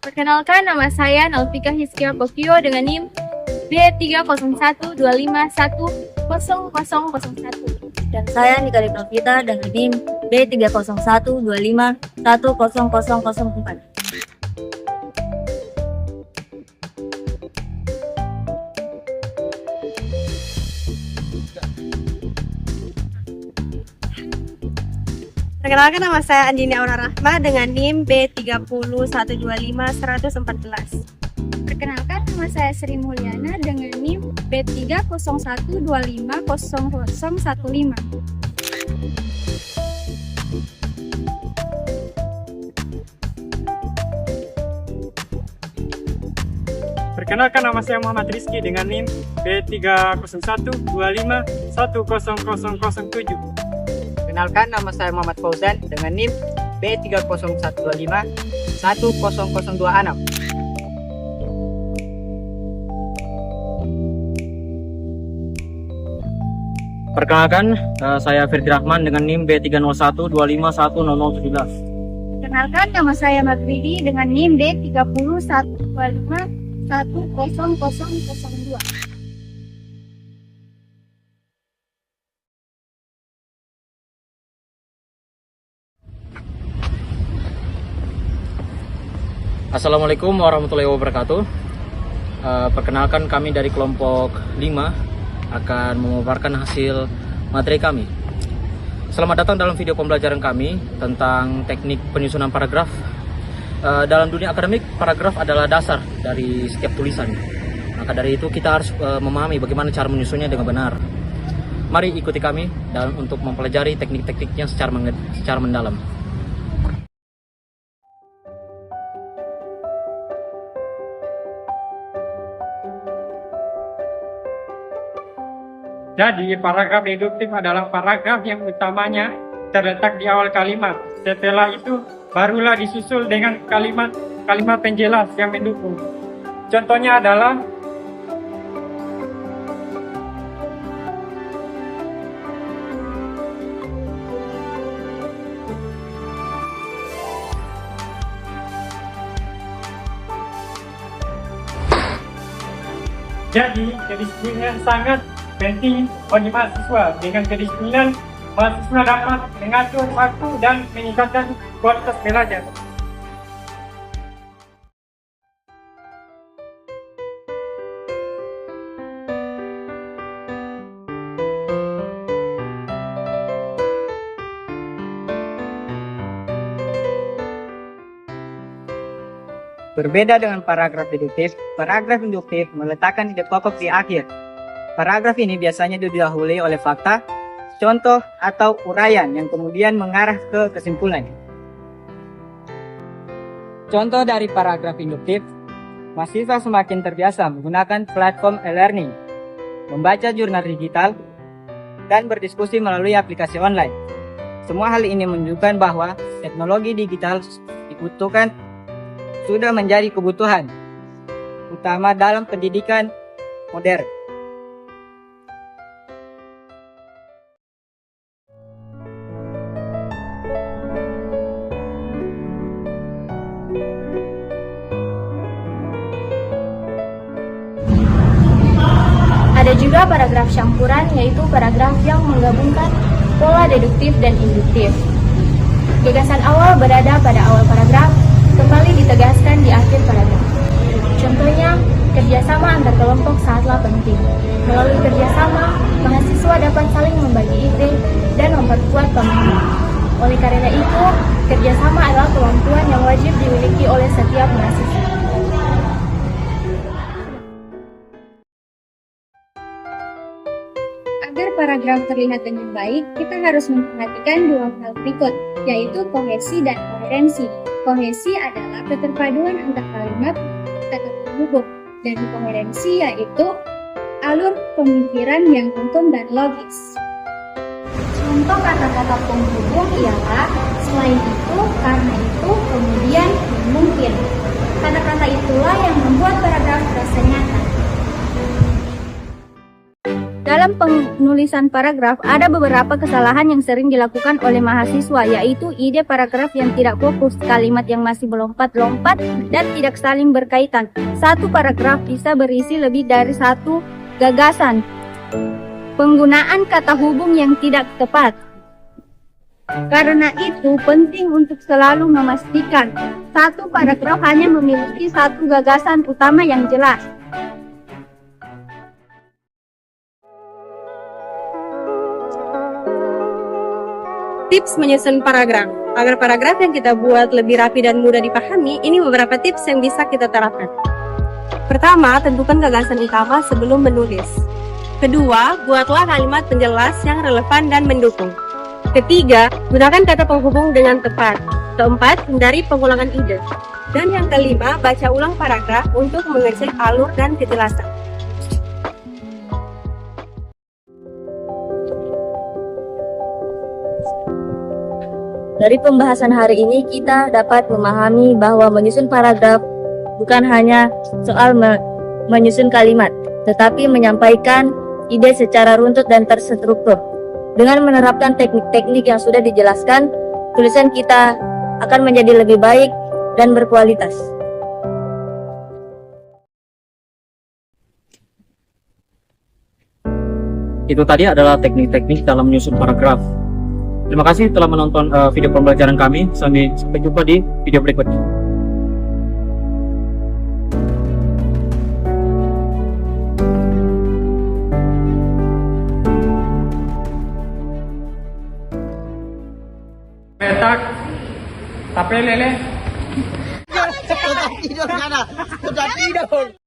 Perkenalkan, nama saya Nalfika Hizkia Bokio dengan NIM B30125100001. Dan saya Nika Novita dengan NIM B30125100004. Perkenalkan, nama saya Andini Aura Rahma dengan NIM B301251114. Perkenalkan, nama saya Sri Mulyana dengan NIM B301250015. Perkenalkan, nama saya Muhammad Rizky dengan NIM B30125100007. Perkenalkan, nama saya Muhammad Fauzan dengan NIM B30125100026. Perkenalkan, saya Firdi Rahman dengan NIM B30125100017. Perkenalkan, nama saya Magridi dengan NIM D30125100002. Assalamualaikum warahmatullahi wabarakatuh. Perkenalkan, kami dari kelompok 5 akan memaparkan hasil materi kami. Selamat datang dalam video pembelajaran kami tentang teknik penyusunan paragraf. Dalam dunia akademik, paragraf adalah dasar dari setiap tulisan. Maka dari itu kita harus memahami bagaimana cara menyusunnya dengan benar. Mari ikuti kami untuk mempelajari teknik-tekniknya secara mendalam. Jadi, paragraf deduktif adalah paragraf yang utamanya terletak di awal kalimat. Setelah itu, barulah disusul dengan kalimat penjelas yang mendukung. Contohnya adalah jadi kedisiplinan sangat penting bagi mahasiswa. Dengan kedisiplinan, mahasiswa dapat mengatur waktu dan meningkatkan kualitas belajar. Berbeda dengan paragraf induktif meletakkan ide pokok di akhir. Paragraf ini biasanya didahului oleh fakta, contoh, atau uraian yang kemudian mengarah ke kesimpulan. Contoh dari paragraf induktif, mahasiswa semakin terbiasa menggunakan platform e-learning, membaca jurnal digital, dan berdiskusi melalui aplikasi online. Semua hal ini menunjukkan bahwa teknologi digital sudah menjadi kebutuhan utama dalam pendidikan modern. Ada juga paragraf campuran, yaitu paragraf yang menggabungkan pola deduktif dan induktif. Gagasan awal berada pada awal paragraf, kembali ditegaskan di akhir paragraf. Contohnya, kerjasama antar kelompok sangatlah penting. Melalui kerjasama, mahasiswa dapat saling membagi ide dan memperkuat pemahaman. Oleh karena itu, kerjasama adalah kemampuan yang wajib dimiliki oleh setiap mahasiswa. Agar paragraf terlihat dengan baik, kita harus memperhatikan dua hal berikut, yaitu kohesi dan koherensi. Kohesi adalah keterpaduan antar kalimat kata penghubung, dan koherensi yaitu alur pemikiran yang runtun dan logis. Contoh kata-kata penghubung ialah selain itu, karena itu, kemudian, mungkin. Kata-kata itulah yang membuat paragraf terasa nyata. Dalam penulisan paragraf, ada beberapa kesalahan yang sering dilakukan oleh mahasiswa, yaitu ide paragraf yang tidak fokus, kalimat yang masih melompat-lompat, dan tidak saling berkaitan. Satu paragraf bisa berisi lebih dari satu gagasan. Penggunaan kata hubung yang tidak tepat. Karena itu, penting untuk selalu memastikan satu paragraf hanya memiliki satu gagasan utama yang jelas. Tips menyusun paragraf. Agar paragraf yang kita buat lebih rapi dan mudah dipahami, ini beberapa tips yang bisa kita terapkan. Pertama, tentukan gagasan utama sebelum menulis. Kedua, buatlah kalimat penjelas yang relevan dan mendukung. Ketiga, gunakan kata penghubung dengan tepat. Keempat, hindari pengulangan ide. Dan yang kelima, baca ulang paragraf untuk mengecek alur dan kejelasan. Dari pembahasan hari ini, kita dapat memahami bahwa menyusun paragraf bukan hanya soal menyusun kalimat, tetapi menyampaikan ide secara runtut dan terstruktur. Dengan menerapkan teknik-teknik yang sudah dijelaskan, tulisan kita akan menjadi lebih baik dan berkualitas. Itu tadi adalah teknik-teknik dalam menyusun paragraf. Terima kasih telah menonton video pembelajaran kami. Sampai jumpa di video berikutnya. Petak, tape lele. Sudah tidur.